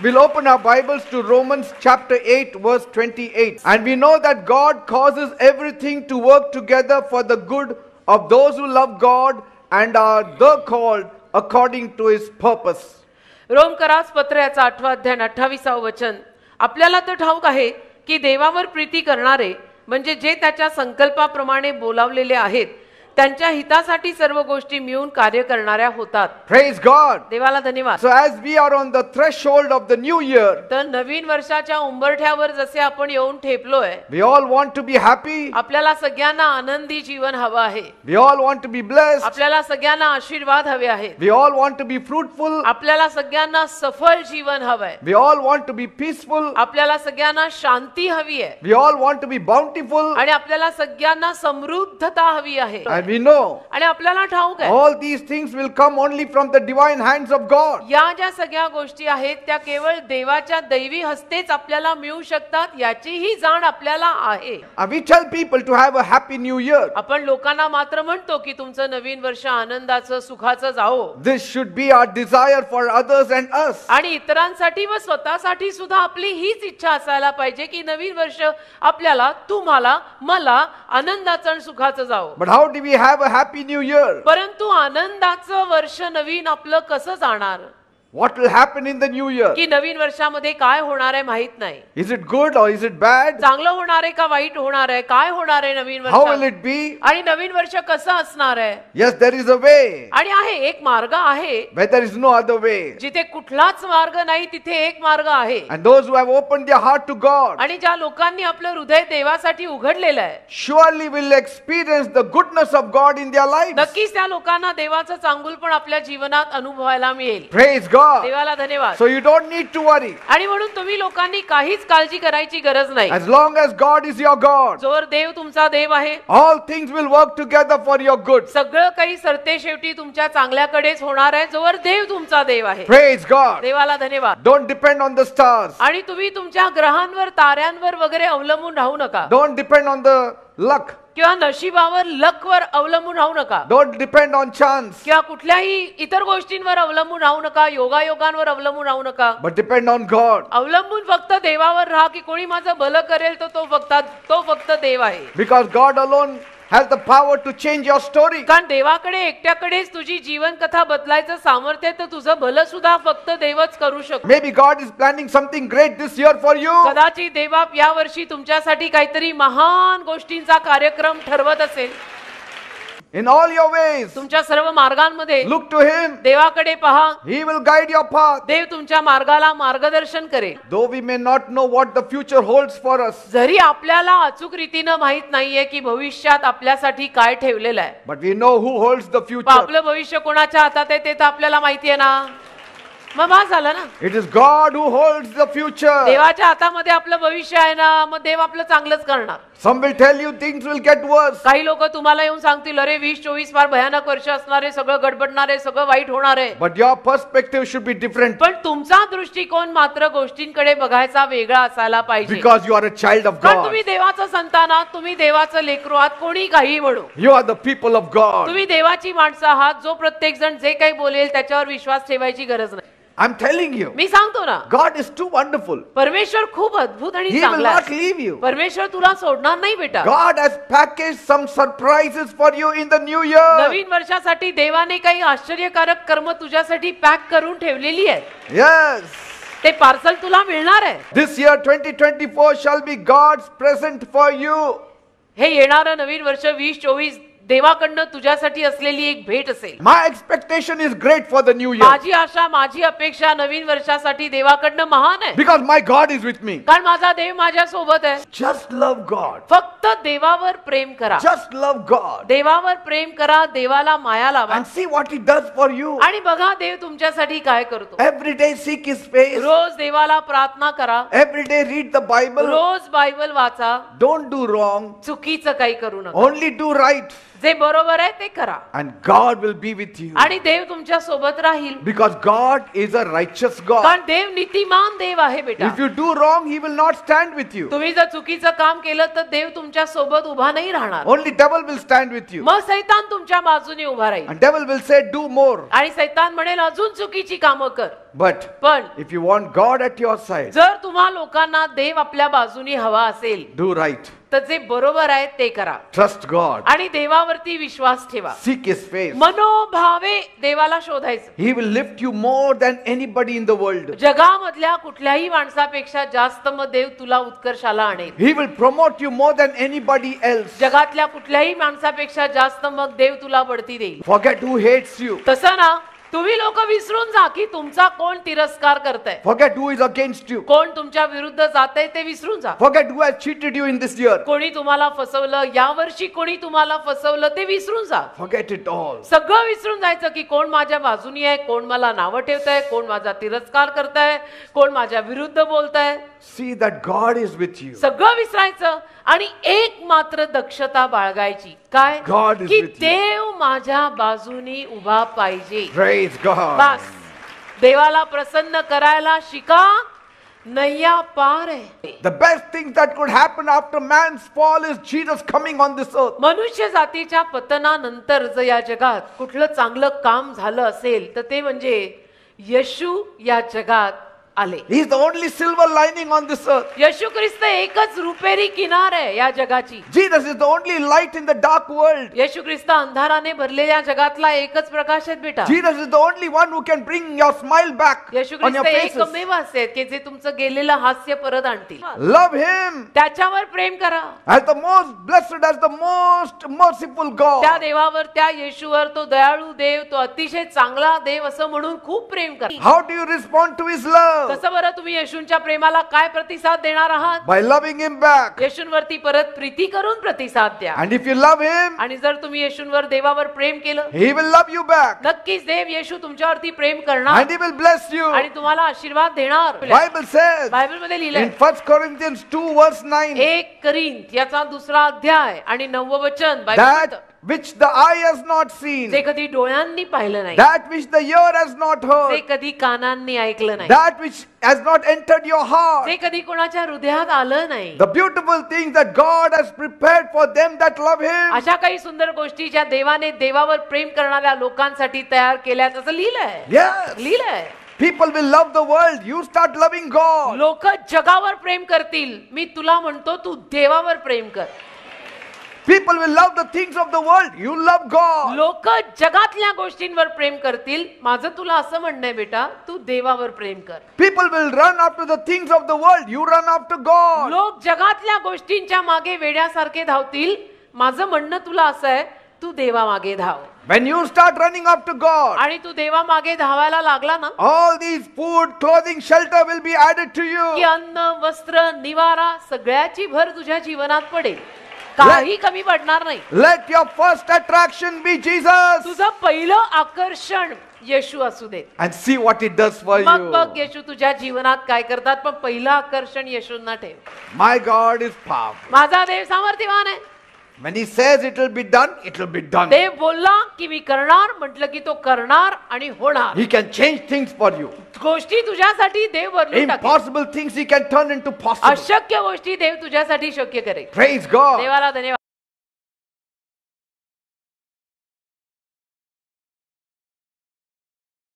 We'll open our Bibles to Romans chapter 8 verse 28. And we know that God causes everything to work together for the good of those who love God and are the called according to his purpose. रोमकरास पत्र याचा 8वा अध्याय 28वे वचन. आपल्याला तर ठाऊक आहे की देवावर प्रीती करणारे म्हणजे जे त्याच्या संकल्पाप्रमाणे बोलावलेले आहेत त्यांच्या हितासाठी सर्व गोष्टी मिळून कार्य करणाऱ्या होतात. Praise God. देवाला धन्यवाद. So as we are on the threshold of the new year, तर नवीन वर्षाच्या उंबरठ्यावर जसे आपण येऊन ठेपलोय, we all want to be happy. आपल्याला सगळ्यांना आनंदी जीवन हवं आहे. We all want to be blessed. आपल्याला सगळ्यांना आशीर्वाद हवे आहेत. We all want to be fruitful. आपल्याला सगळ्यांना सफल जीवन हवंय. We all want to be peaceful. आपल्याला सगळ्यांना शांती हवी आहे. We all want to be bountiful. आणि आपल्याला सगळ्यांना समृद्धता हवी आहे. And we know आणि आपल्याला ठाऊक आहे all these things will come only from the divine hands of God. या ज्या सगळ्या गोष्टी आहेत त्या केवळ देवाच्या दैवी हस्तेच आपल्याला मिळू शकतात याची ही जाण आपल्याला आहे. And we tell people to have a happy new year. आपण लोकांना मात्र म्हणतो की तुमचं नवीन वर्ष आनंदाचं सुखाचं जावो. This should be our desire for others and us. आणि इतरांसाठी व स्वतःसाठी सुद्धा आपली हीच इच्छा असायला पाहिजे की नवीन वर्ष आपल्याला तुम्हाला मला आनंदाचं आणि सुखाचं जावो. But how do we have a happy new year? परंतु आनंदाचं वर्ष नवीन आपलं कसं जाणार? What will happen in the new year? की नवीन वर्षामध्ये काय होणार आहे माहित नाही. Is it good or is it bad? चांगलं होणार आहे का वाईट होणार आहे? काय होणार आहे नवीन How will वर्षात? it be? आणि नवीन वर्ष कसं असणार आहे? Yes, there is a way आणि आहे एक मार्ग आहे. where there is no other way. जिथे कुठलाच मार्ग नाही तिथे एक मार्ग आहे. And those who have opened their heart to God आणि ज्या लोकांनी आपलं हृदय देवासाठी उघडलेलं आहे surely will experience the goodness of God in their lives. नक्कीच त्या लोकांना देवाचं चांगुलपण आपल्या जीवनात अनुभवायला मिळेल. Praise God. देवाला धन्यवाद. So you don't need to worry. आणि म्हणून तुम्ही लोकांनी काहीच काळजी करायची गरज नाही. As long as God is your God, जोवर देव तुमचा देव आहे all things will work together for your good. सगळं काही सरते शेवटी तुमच्या चांगल्याकडेच होणार आहे जोवर देव तुमचा देव आहे. Praise God. देवाला धन्यवाद. Don't depend on the stars. आणि तुम्ही तुमच्या ग्रहांवर ताऱ्यांवर वगैरे अवलंबून राहू नका. Don't depend on the luck. किंवा नशिबावर लकवर अवलंबून राहू नका. Don't depend on chance. किंवा कुठल्याही इतर गोष्टींवर अवलंबून राहू नका. योगायोगांवर अवलंबून राहू नका. But depend on God. अवलंबून फक्त देवावर राहा की कोणी माझं भलं करेल तो फक्त देव आहे. Because God alone has the power to change your story. कारण देवाकडे एकट्याकडेच तुझी जीवन कथा बदलायचं सामर्थ्य तर तुझं भलं सुद्धा फक्त देवच करू शकतो. Maybe God is planning something great this year for you. कदाचित देवा या वर्षी तुमच्यासाठी काहीतरी महान गोष्टींचा कार्यक्रम ठरवत असेल. In all your ways, तुमच्या सर्व मार्गांमध्ये look to Him. देवाकडे पहा. He will guide your path. देव तुमच्या मार्गाला मार्गदर्शन करेल. Though we may not know what the future holds for us, जरी आपल्याला अचूक रीतीनं माहित नाहीये की भविष्यात आपल्यासाठी काय ठेवलेलं आहे, but we know who holds the पण future. आपलं भविष्य कोणाच्या हातात आहे ते तर आपल्याला माहिती आहे ना. मग बस झालं ना. It is God who holds the future. देवाच्या हातामध्ये आपलं भविष्य आहे ना. मग देव आपलं चांगलंच करणार. Some will tell you things will get worse. काही लोक तुम्हाला येऊन सांगतील अरे 2024 फार भयानक वर्ष असणार आहे, सगळं गडबडणार आहे, सगळं वाईट होणार आहे. But your perspective should be different. पण तुमचा दृष्टिकोन मात्र गोष्टींकडे बघायचा वेगळा असायला पाहिजे. Because you are a child of कारण God. तुम्ही देवाचं संतान आहात, तुम्ही देवाचं लेकरू आहात. कोणी काही म्हणू, You are the people of God. तुम्ही देवाची माणसं आहात. जो प्रत्येक जण जे काही बोलेल त्याच्यावर विश्वास ठेवायची गरज नाही. I'm telling you, मी सांगतो ना, God is too wonderful. परमेश्वर खूप अद्भुत आणि He will चांगला not आहे. leave you. परमेश्वर तुला सोडणार नाही बेटा. God has packaged some surprises for you in the new year. नवीन वर्षासाठी देवाने काही आश्चर्यकारक कर्म तुझ्यासाठी पॅक करून ठेवलेली आहेत. Yes. ते पार्सल तुला मिळणार आहे. This year 2024 shall be God's present for you. हे येणारं नवीन वर्ष 2024 देवाकडनं तुझ्यासाठी असलेली एक भेट असेल. My expectation is great for the new year. माझी आशा, माझी अपेक्षा नवीन वर्षासाठी देवाकडनं महान आहे. Because my God is with me. कारण माझा देव माझ्या सोबत आहे. Just love God. फक्त देवावर प्रेम करा. Just love God. देवावर प्रेम करा, देवाला माया लावा And see what He does for you. आणि बघा देव तुमच्यासाठी काय करतो. Every day seek His face. रोज देवाला प्रार्थना करा. Every day read the Bible. रोज बायबल वाचा. Don't do wrong. चुकीचं काही करू नका. Only do right. जे बरोबर आहे ते करा and God will be with you. आणि देव तुमच्या सोबत राहील. Because God is a righteous God. कारण देव नीतिमान देव आहे बेटा. If you do wrong, He will not stand with you. तुम्ही जर चुकीचं काम केलं तर देव तुमच्या सोबत उभा नाही राहणार. Only devil will stand with you. मग सैतान तुमच्या बाजूने उभा राहील And devil will say, do more. आणि सैतान म्हणेल अजून चुकीची कामं कर. But पण if you want God at your side, जर तुम्हा लोकांना देव आपल्या बाजूने हवा असेल do right. तर जे बरोबर आहे ते करा Trust God. आणि देवावरती विश्वास ठेवा. Seek His face. मनोभावे देवाला शोधायचं. He will lift you more than anybody in the world. जगामधल्या कुठल्याही माणसापेक्षा जास्त मग देव तुला उत्कर्षाला आणेल. He will promote you more than anybody else. जगातल्या कुठल्याही माणसापेक्षा जास्त मग देव तुला बढती देईल. Forget who hates you. तसं ना तुम्ही लोक विसरून जा की तुमचा कोण तिरस्कार करताय. Forget who is against you. कोण तुमच्या विरुद्ध जातंय ते विसरून जा. Forget who has cheated you in this year. कोणी तुम्हाला फसवलं, यावर्षी कोणी तुम्हाला फसवलं ते विसरून जा. Forget it all. सगळं विसरून जायचं की कोण माझ्या बाजूनी आहे, कोण मला नावं ठेवताय, कोण माझा तिरस्कार करताय, कोण माझ्या विरुद्ध बोलताय. See that God is with you. सगळं विसरायचं आणि एक मात्र दक्षता बाळगायची. काय? God is की with you. देव माझ्या बाजूनी उभा पाहिजे. Praise God. बस देवाला प्रसन्न करायला शिका. नैया पार आहे. The best thing that could happen after man's fall is Jesus coming on this earth. मनुष्य जातीच्या पतनानंतर जर या जगात कुठलं चांगलं काम झालं असेल तर ते म्हणजे येशू या जगात आले. He is the only silver lining on this earth. येशू ख्रिस्त एकच रुपेरी किनार आहे या जगाची. Jesus is the only light in the dark world. येशू ख्रिस्त अंधाराने भरलेल्या जगातला एकच प्रकाश आहे बेटा. Jesus is the only one who can bring your smile back Yeshu on your Christ faces. एकमेव असे की जे तुमचं गेलेलं हास्य परत आणतील. Love Him त्याच्यावर प्रेम करा. as the most blessed, as the most merciful God. त्या देवावर, त्या येशूवर, तो दयाळू देव, तो अतिशय चांगला देव असं म्हणून खूप प्रेम करा. How do you respond to His love? कसं बरं तुम्ही येशूंच्या प्रेमाला काय प्रतिसाद देणार आहात? By loving Him back. येशूंवरती परत प्रीती करून प्रतिसाद द्या. And if you love Him, आणि जर तुम्ही येशूंवर, देवावर प्रेम केलं, He will love you back. नक्कीच देव येशू तुमच्यावरती प्रेम करणार And He will bless you. आणि तुम्हाला आशीर्वाद देणार. Bible says बायबल मध्ये लिहिलंय in 1 Corinthians 2 verse 9 1 कोरिंथ याचा 2रा अध्याय आणि 9वं वचन बायबल that म्हणतं, which the eye has not seen, जे कधी डोळ्यांनी पाहिलं नाही, that which the ear has not जे heard, कधी कानांनी ऐकलं नाही, that which has not entered your heart, जे कधी कोणाच्या हृदयात आलं नाही, the beautiful things that God has prepared for them that love Him. अशा काही सुंदर गोष्टी ज्या देवाने देवावर प्रेम करणाऱ्या लोकांसाठी तयार केल्यात असं लिहिलंय. Yes. लिहिलंय People will love the world. You start loving God. लोक जगावर प्रेम करतील. मी तुला म्हणतो तू देवावर प्रेम कर. People will love the things of the world. You love God. लोक जगातल्या गोष्टींवर प्रेम करतील. माझं तुला असं म्हणणं आहे बेटा, तू देवावर प्रेम कर. People will run after the things of the world. You run after God. लोक जगातल्या गोष्टींच्या मागे वेड्यासारखे धावतील. माझं म्हणणं तुला असं आहे, तू देवा मागे धाव. When you start running after God, आणि तू देवा मागे धावायला लागला ना, all these food, clothing, shelter will be added to की you. अन्न, वस्त्र, निवारा सगळ्याची भर तुझ्या जीवनात पडेल. काही कमी पडणार नाही. Let your first attraction be Jesus. तुझं पहिलं आकर्षण येशू असू दे. And see what He does for मग you. बघ येशू तुझ्या जीवनात काय करतात. पण पहिलं आकर्षण येशूंना ठेव. My God is powerful. माझा देव सामर्थ्यवान आहे. When He says it will be done, it will be done. देव बोलला की मी करणार, म्हटलं की तो करणार आणि होणार. He can change things for you. गोष्टी तुझ्यासाठी देव बदलून टाकेल. Impossible things He can turn into possible. अशक्य गोष्टी देव तुझ्यासाठी शक्य करेल. Praise God. देवाला धन्यवाद.